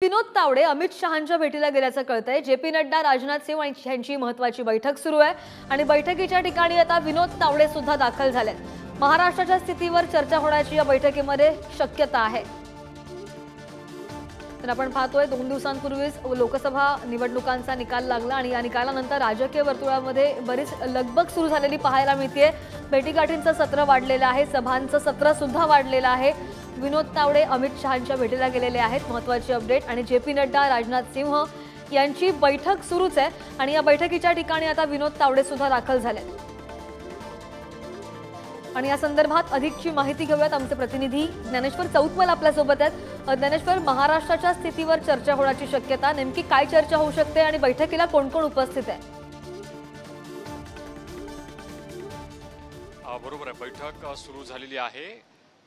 विनोद तावडे अमित शहांच्या भेटीला गेल्याचं कळतंय। जेपी नड्डा, राजनाथ सिंह यांची महत्त्वाची बैठक सुरू आहे आणि बैठकीच्या ठिकाणी आता विनोद तावडे सुद्धा दाखल झालेत। महाराष्ट्राच्या स्थितीवर चर्चा होण्याची या बैठकीमध्ये शक्यता आहे। तर आपण पाहतोय 2 दिवसांपूर्वीच लोकसभा निवडणुकांचा निकाल लागला आणि या निकालानंतर राजकीय वर्तुळामध्ये बरीच लगबग सुरू झालेली पाहायला मिळते। भेटीगाठींचं सत्र वाढलेलं आहे, सभांचं सत्र सुद्धा वाढलेलं आहे। विनोद तावडे अमित शहांच्या भेटीला गेलेले आहेत। महत्त्वाची अपडेट आणि जेपी नड्डा, राजनाथ सिंह यांची बैठक सुरूच आहे आणि या बैठकीच्या ठिकाणी आता विनोद तावडे सुद्धा दाखल झाले आणि या संदर्भात अधिकची माहिती घेऊयात। आमचे प्रतिनिधी ज्ञानेश्वर चौतमल आपल्या सोबत आहेत। ज्ञानेश्वर, महाराष्ट्राच्या स्थितीवर चर्चा होण्याची शक्यता, नेमकी काय चर्चा होऊ शकते आणि बैठकीला कोण कोण उपस्थित आहे? बरोबर आहे, बैठक सुरू झालेली आहे।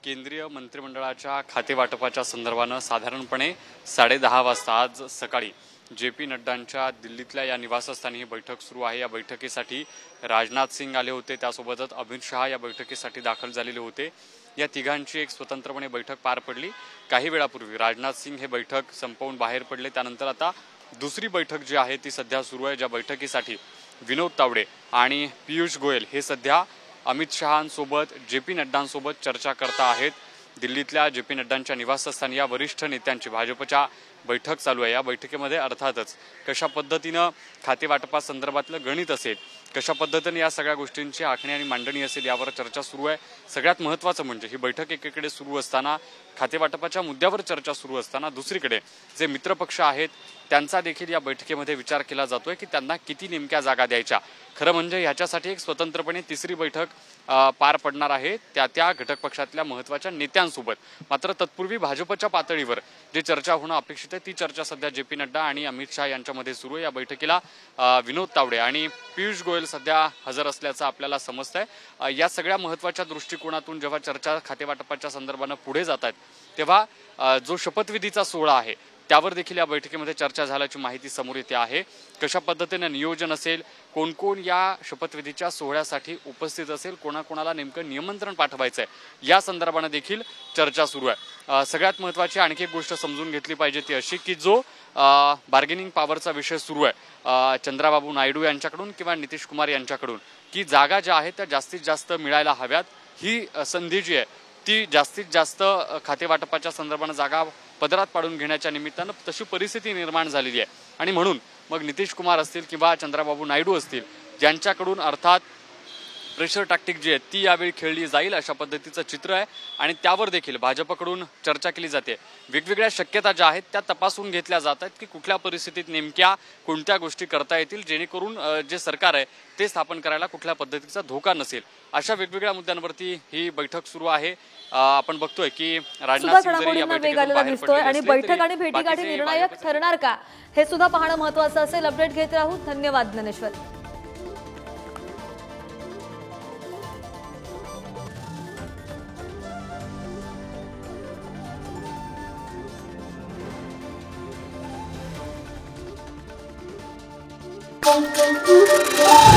केंद्रीय मंत्रिमंडळाच्या खातेवाटपाच्या संदर्भानं साधारणपणे 10:30 वाजता आज सकाळी जेपी नड्डांच्या दिल्लीतल्या या निवासस्थानी ही बैठक सुरू आहे। या बैठकीसाठी राजनाथ सिंग आले होते, त्यासोबतच अमित शहा या बैठकीसाठी दाखल झालेले होते। या तिघांची एक स्वतंत्रपणे बैठक पार पडली। काही वेळापूर्वी राजनाथ सिंग हे बैठक संपवून बाहेर पडले। त्यानंतर आता दुसरी बैठक जी आहे ती सध्या सुरू आहे, ज्या बैठकीसाठी विनोद तावडे आणि पियुष गोयल हे सध्या अमित शहांसोबत, जेपी नड्डांसोबत चर्चा करता आहेत। दिल्लीतल्या जेपी नड्डांच्या निवासस्थानी या वरिष्ठ नेत्यांची भाजपच्या बैठक चालू आहे। या बैठकीमध्ये अर्थातच कशा पद्धतीनं खातेवाटपासंदर्भातलं गणित असेल, कशा पद्धतीने या सगळ्या गोष्टींची आखणी आणि मांडणी असेल यावर चर्चा सुरू आहे। सगळ्यात महत्त्वाचं म्हणजे ही बैठक एकीकडे सुरू असताना, खातेवाटपाच्या मुद्द्यावर चर्चा सुरू असताना, दुसरीकडे जे मित्रपक्ष आहेत त्यांचा देखील या बैठकीमध्ये विचार केला जातोय की त्यांना किती नेमक्या जागा द्यायच्या। खरं म्हणजे ह्याच्यासाठी एक स्वतंत्रपणे तिसरी बैठक पार पडणार आहे त्या घटक पक्षातल्या महत्त्वाच्या नेत्यांसोबत। मात्र तत्पूर्वी भाजपच्या पातळीवर जी चर्चा होणं अपेक्षित आहे ती चर्चा सध्या जेपी नड्डा आणि अमित शहा यांच्यामध्ये सुरू आहे। या बैठकीला विनोद तावडे आणि पियुष गोयल सध्या हजर असल्याचं आपल्याला समजतंय। या सगळ्या महत्त्वाच्या दृष्टिकोनातून जेव्हा चर्चा खातेवाटपाच्या संदर्भानं पुढे जात आहेत तेव्हा जो शपथविधीचा सोहळा आहे त्यावर देखील या बैठकीमध्ये चर्चा झाल्याची माहिती समोर येते आहे। कशा पद्धतीने नियोजन असेल, कोण कोण या शपथविधीच्या सोहळ्यासाठी उपस्थित असेल, कोणाकोणाला नेमकं निमंत्रण पाठवायचं आहे या संदर्भानं देखील चर्चा सुरू आहे। सगळ्यात महत्त्वाची आणखी एक गोष्ट समजून घेतली पाहिजे ती अशी की जो बार्गेनिंग पॉवरचा विषय सुरू आहे चंद्राबाबू नायडू यांच्याकडून किंवा नितीश कुमार यांच्याकडून, की जागा ज्या आहेत त्या जास्तीत जास्त मिळायला हव्यात, ही संधी जी आहे ती जास्तीत जास्त खातेवाटपाच्या संदर्भानं जागा पदरात पाडून घेण्याच्या निमित्तानं तशी परिस्थिती निर्माण झालेली आहे। आणि म्हणून मग नितीश कुमार असतील किंवा चंद्राबाबू नायडू असतील ज्यांच्याकडून अर्थात प्रेशर टॅक्टिक जी आहे ती यावेळी खेळली जाईल अशा पद्धतीचं चित्र आहे आणि त्यावर देखील भाजपकडून चर्चा केली जाते। वेगवेगळ्या शक्यता ज्या आहेत त्या तपासून घेतल्या जात आहेत की कुठल्या परिस्थितीत नेमक्या कोणत्या गोष्टी करता येतील जेणेकरून जे सरकार आहे ते स्थापन करायला कुठल्या पद्धतीचा धोका नसेल। अशा वेगवेगळ्या मुद्द्यांवरती ही बैठक सुरू आहे। आपण बघतोय की राजनाथ सिंग जरी या दिसतोय आणि बैठक आणि भेटीगाठी निर्णायक ठरणार का हे सुद्धा पाहणं महत्त्वाचं असेल। अपडेट घेत राहू। धन्यवाद ज्ञानेश्वर। Thank you.